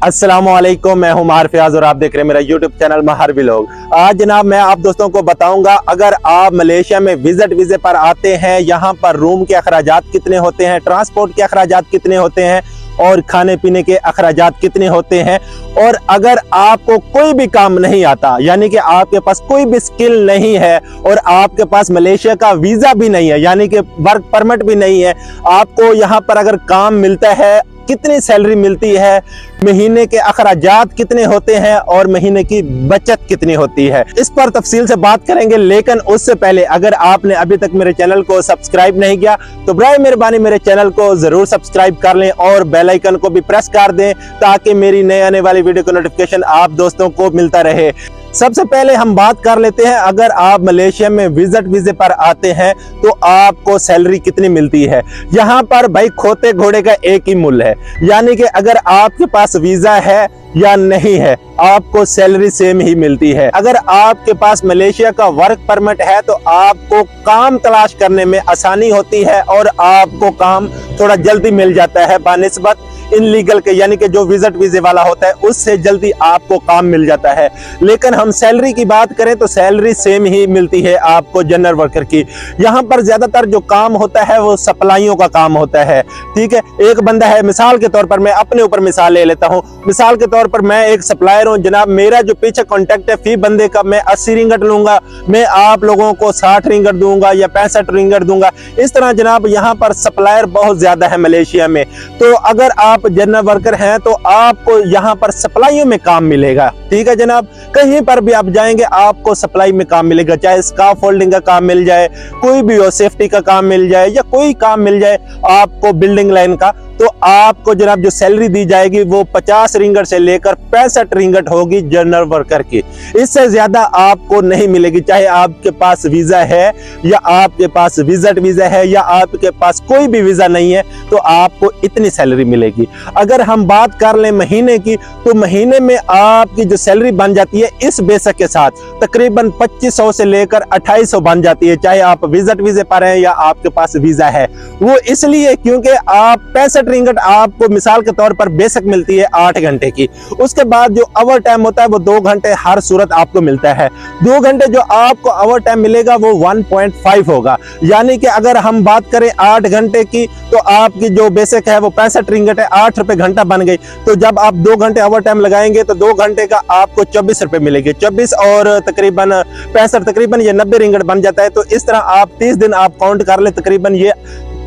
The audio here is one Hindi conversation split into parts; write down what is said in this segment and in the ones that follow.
अस्सलामुअलैकुम, मैं हूं महार फयाज और आप देख रहे हैं मेरा यूट्यूब चैनल महार व्लॉग। आज जनाब मैं आप दोस्तों को बताऊंगा, अगर आप मलेशिया में विजिट वीजे पर आते हैं, यहां पर रूम के अखराजात कितने होते हैं, ट्रांसपोर्ट के अखराजात कितने होते हैं और खाने पीने के अखराजात कितने होते हैं। और अगर आपको कोई भी काम नहीं आता, यानी कि आपके पास कोई भी स्किल नहीं है और आपके पास मलेशिया का वीजा भी नहीं है, यानी कि वर्क परमिट भी नहीं है, आपको यहां पर अगर काम मिलता है, कितनी सैलरी मिलती है, महीने के अखराजात कितने होते हैं और महीने की बचत कितनी होती है, इस पर तफसील से बात करेंगे। लेकिन उससे पहले अगर आपने अभी तक मेरे चैनल को सब्सक्राइब नहीं किया तो बराए मेहरबानी मेरे चैनल को जरूर सब्सक्राइब कर लें और बेल आइकन को भी प्रेस कर दें ताकि मेरी नए आने वाली वीडियो का नोटिफिकेशन आप दोस्तों को मिलता रहे। सबसे पहले हम बात कर लेते हैं, अगर आप मलेशिया में विजिट वीजे पर आते हैं तो आपको सैलरी कितनी मिलती है। यहाँ पर भाई खोते घोड़े का एक ही मूल्य है, यानी कि अगर आपके पास वीजा है या नहीं है, आपको सैलरी सेम ही मिलती है। अगर आपके पास मलेशिया का वर्क परमिट है तो आपको काम तलाश करने में आसानी होती है और आपको काम थोड़ा जल्दी मिल जाता है बानिस्बत इनलीगल के, यानी कि जो विजिट वीजे वाला होता है उससे जल्दी आपको काम मिल जाता है। लेकिन हम सैलरी की बात करें तो सैलरी सेम ही मिलती है आपको जनरल वर्कर की। यहाँ पर ज्यादातर जो काम होता है वो सप्लाइयों का काम होता है, ठीक है। एक बंदा है, मिसाल के तौर पर मैं अपने ऊपर मिसाल ले लेता हूँ, मिसाल के तौर पर मैं एक सप्लायर हूँ जनाब, मेरा जो पीछे कॉन्टेक्ट है फी बंदे का मैं 80 रिंगट लूंगा, मैं आप लोगों को 60 रिंगट दूंगा या 65 रिंगट दूंगा। इस तरह जनाब यहाँ पर सप्लायर बहुत ज्यादा है मलेशिया में। तो अगर आप जनरल वर्कर हैं तो आपको यहाँ पर सप्लाइयों में काम मिलेगा, ठीक है जनाब। कहीं पर भी आप जाएंगे आपको सप्लाई में काम मिलेगा, चाहे स्कार्फ फोल्डिंग का काम मिल जाए, कोई भी हो, सेफ्टी का काम मिल जाए या कोई काम मिल जाए आपको बिल्डिंग लाइन का, तो आपको जनाब जो सैलरी दी जाएगी वो 50 रिंगट से लेकर 65 रिंगट होगी जनरल वर्कर की। इससे ज्यादा आपको नहीं मिलेगी, चाहे आपके पास वीजा है या आपके पास विजिट वीजा है या आपके पास कोई भी वीजा नहीं है, तो आपको इतनी सैलरी मिलेगी। अगर हम बात कर लें महीने की, तो महीने में आपकी जो सैलरी बन जाती है इस बेसिक के साथ तकरीबन 2500 से लेकर 2800 बन जाती है, चाहे आप विजिट वीजे पर हैं या आपके पास वीजा है। वो इसलिए क्योंकि आप 65 रिंगट आपको मिसाल के तौर पर बेसिक मिलती है 8 घंटे की, उसके बाद जो ओवर टाइम होता है वो 2 घंटे हर सूरत आपको मिलता है। 2 घंटे जो आपको ओवर टाइम मिलेगा वो 1.5 होगा, यानी कि अगर हम बात करें 8 घंटे की तो आपकी जो बेसिक है वो 65 रिंगट है, 8 रुपए घंटा बन गई। तो जब आप 2 घंटे ओवर टाइम लगाएंगे तो 2 घंटे का आपको 24 रुपए मिलेंगे, 24 और तकरीबन 65 तकरीबन ये 90 रिंगट बन जाता है। तो इस तरह आप 30 दिन आप काउंट कर ले, तकरीबन ये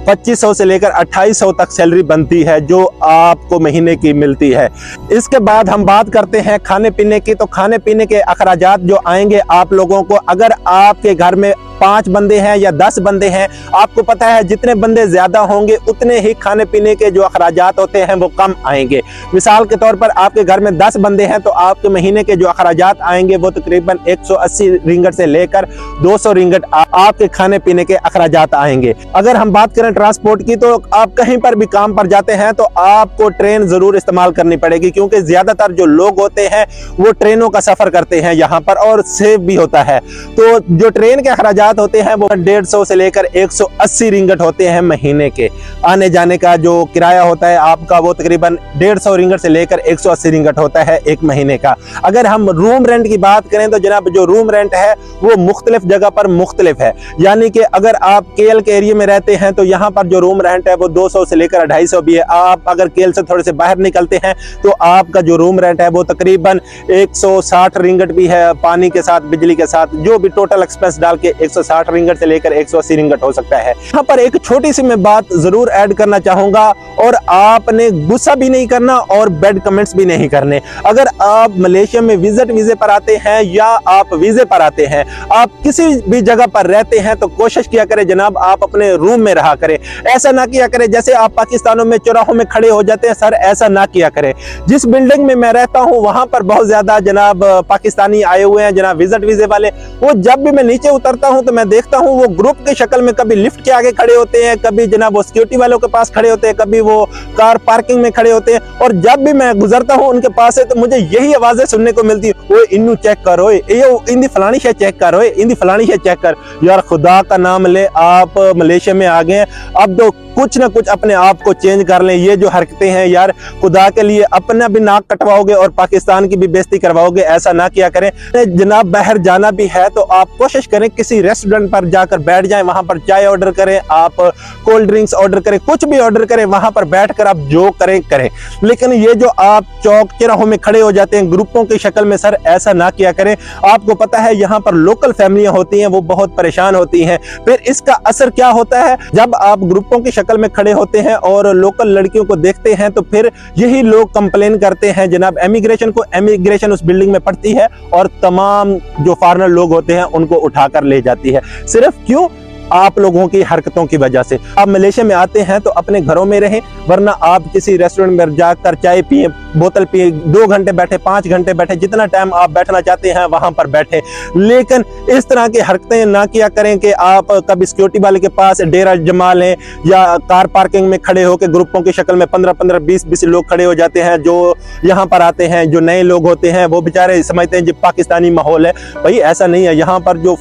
2500 से लेकर 2800 तक सैलरी बनती है जो आपको महीने की मिलती है। इसके बाद हम बात करते हैं खाने पीने की। तो खाने पीने के अखराजात जो आएंगे आप लोगों को, अगर आपके घर में 5 बंदे हैं या 10 बंदे हैं, आपको पता है जितने बंदे ज्यादा होंगे उतने ही खाने पीने के जो अखराजात होते हैं वो कम आएंगे। मिसाल के तौर पर आपके घर में 10 बंदे हैं तो आपके महीने के जो अखराजात आएंगे वो तकरीबन 180 रिंगट से लेकर 200 रिंगट आपके खाने पीने के अखराजात आएंगे। अगर हम बात करें ट्रांसपोर्ट की, तो आप कहीं पर भी काम पर जाते हैं तो आपको ट्रेन जरूर इस्तेमाल करनी पड़ेगी, क्योंकि ज्यादातर जो लोग होते हैं वो ट्रेनों का सफर करते हैं यहाँ पर और सेफ भी होता है। तो जो ट्रेन के अखराजात होते हैं वो 150 से लेकर 180 रिंगट होते हैं महीने के। आने जाने का जो किराया होता है आपका वो तकरीबन 150 रिंगट से लेकर 180 रिंगट होता है एक महीने का। अगर हम रूम रेंट की बात करें तो जनाब जो रूम रेंट है वो मुख्तलिफ जगह पर मुख्तलिफ है, यानी कि अगर आप केएल के एरिया में रहते हैं तो यहाँ पर जो रूम रेंट है वो 200 से लेकर 250 भी है। आप अगर केएल से थोड़े से बाहर निकलते हैं तो आपका जो रूम रेंट है वो तकरीबन 160 रिंगट भी है, पानी के साथ बिजली के साथ जो भी टोटल एक्सपेंस डाल के 160 रिंगट से लेकर 180 रिंगट हो सकता है। यहाँ पर एक छोटी सी मैं बात जरूर ऐड करना चाहूंगा और आपने गुस्सा भी नहीं करना और बैड कमेंट्स भी नहीं करने। अगर आप मलेशिया में विजिट वीजे पर आते हैं या आप वीजे पर आते हैं, आप किसी भी जगह पर रहते हैं तो कोशिश किया करें जनाब आप अपने रूम में रहा करें। ऐसा ना किया करें जैसे आप पाकिस्तानों में चौराहों में खड़े हो जाते हैं, सर ऐसा ना किया करें। जिस बिल्डिंग में मैं रहता हूँ वहां पर बहुत ज्यादा जनाब पाकिस्तानी आए हुए हैं जनाब विजिट वीजे वाले। वो जब भी मैं नीचे उतरता हूँ तो मैं देखता हूँ वो ग्रुप की शक्ल में कभी लिफ्ट के आगे खड़े होते हैं, कभी जनाब वो सिक्योरिटी वालों के पास खड़े होते हैं, कभी वो कार पार्किंग में खड़े होते हैं। और जब भी मैं गुजरता हूँ उनके पास से तो मुझे यही आवाजें सुनने को मिलती है, वो इन्नू चेक करो, ये इंदी फलानी शे चेक करो, इंदी फलानी शे चेक कर। यार खुदा का नाम ले, आप मलेशिया में आ गए, अब तो कुछ ना कुछ अपने आप को चेंज कर लें। ये जो हरकतें हैं यार, खुदा के लिए अपना भी नाक कटवाओगे और पाकिस्तान की भी बेइज्जती करवाओगे, ऐसा ना किया करें। जनाब बाहर जाना भी है तो आप कोशिश करें किसी रेस्टोरेंट पर जाकर बैठ जाएं, वहां पर चाय ऑर्डर करें, आप कोल्ड ड्रिंक्स ऑर्डर करें, कुछ भी ऑर्डर करें, वहां पर बैठकर आप जो करें करें। लेकिन ये जो आप चौक चौराहों में खड़े हो जाते हैं ग्रुपों की शक्ल में, सर ऐसा ना किया करें। आपको पता है यहाँ पर लोकल फैमिलियां होती हैं, वो बहुत परेशान होती हैं। फिर इसका असर क्या होता है, जब आप ग्रुपों की शक्ल में खड़े होते हैं और लोकल लड़कियों को देखते हैं तो फिर यही लोग कंप्लेन करते हैं जनाब इमिग्रेशन को। इमिग्रेशन उस बिल्डिंग में पड़ती है और तमाम जो फॉरेनर लोग होते हैं उनको उठाकर ले जाती है। सिर्फ क्यों? आप लोगों की हरकतों की वजह से। आप मलेशिया में आते हैं तो अपने घरों में रहें, वरना आप किसी रेस्टोरेंट में जाकर चाय पिए, बोतल पिए, 2 घंटे बैठे, 5 घंटे बैठे, जितना टाइम आप बैठना चाहते हैं वहां पर बैठे। लेकिन इस तरह की हरकतें ना किया करें कि आप कभी सिक्योरिटी वाले के पास डेरा जमा लें या कार पार्किंग में खड़े होकर ग्रुपों की शक्ल में 15-15, 20-20 लोग खड़े हो जाते हैं। जो यहाँ पर आते हैं, जो नए लोग होते हैं, वो बेचारे समझते हैं जो पाकिस्तानी माहौल है। भाई ऐसा नहीं है। यहाँ पर जो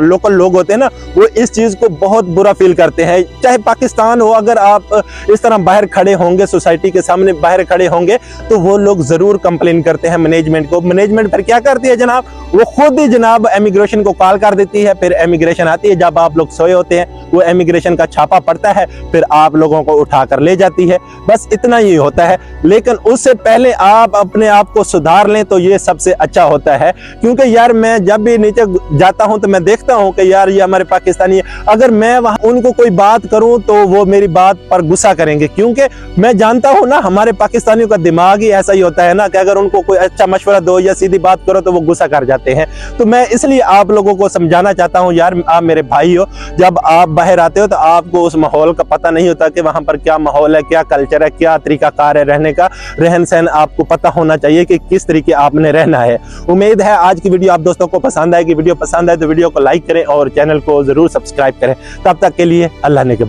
लोकल लोग होते हैं ना, वो इस चीज को बहुत बुरा फील करते हैं। चाहे पाकिस्तान हो, अगर आप इस तरह बाहर खड़े होंगे, सोसाइटी के सामने बाहर खड़े होंगे, तो वो लोग जरूर कंप्लेन करते हैं मैनेजमेंट को। मैनेजमेंट फिर क्या करती है जनाब, वो खुद ही जनाब इमिग्रेशन को कॉल कर देती है। फिर इमिग्रेशन आती है, जब आप लोग सोए होते हैं वो इमिग्रेशन का छापा पड़ता है, फिर आप लोगों को उठाकर ले जाती है। बस इतना ही होता है। लेकिन उससे पहले आप अपने आप को सुधार लें तो ये सबसे अच्छा होता है। क्योंकि यार मैं जब भी नीचे जाता हूं तो मैं देखता हूं कि यार ये हमारे पाकिस्तानी है, अगर मैं वहां उनको कोई बात करूं तो वो मेरी बात पर गुस्सा करेंगे। क्योंकि मैं जानता हूं ना, हमारे पाकिस्तानियों का दिमाग ही ऐसा ही होता है ना कि अगर उनको कोई अच्छा मशवरा दो या सीधी बात करो तो वो गुस्सा कर जाते हैं। तो मैं इसलिए आप लोगों को समझाना चाहता हूं, यार आप मेरे भाई हो, जब आप बाहर आते हो तो आपको उस माहौल का पता नहीं होता कि वहां पर क्या माहौल है, क्या कल्चर है, क्या तरीकाकार है रहने का, रहन सहन आपको पता होना चाहिए कि किस तरीके आपने रहना है। उम्मीद है आज की वीडियो आप दोस्तों को पसंद आएगी। वीडियो पसंद आए तो वीडियो को लाइक करें और चैनल को जरूर सब्सक्राइब करें। तब तक के लिए अल्लाह ने के बाद।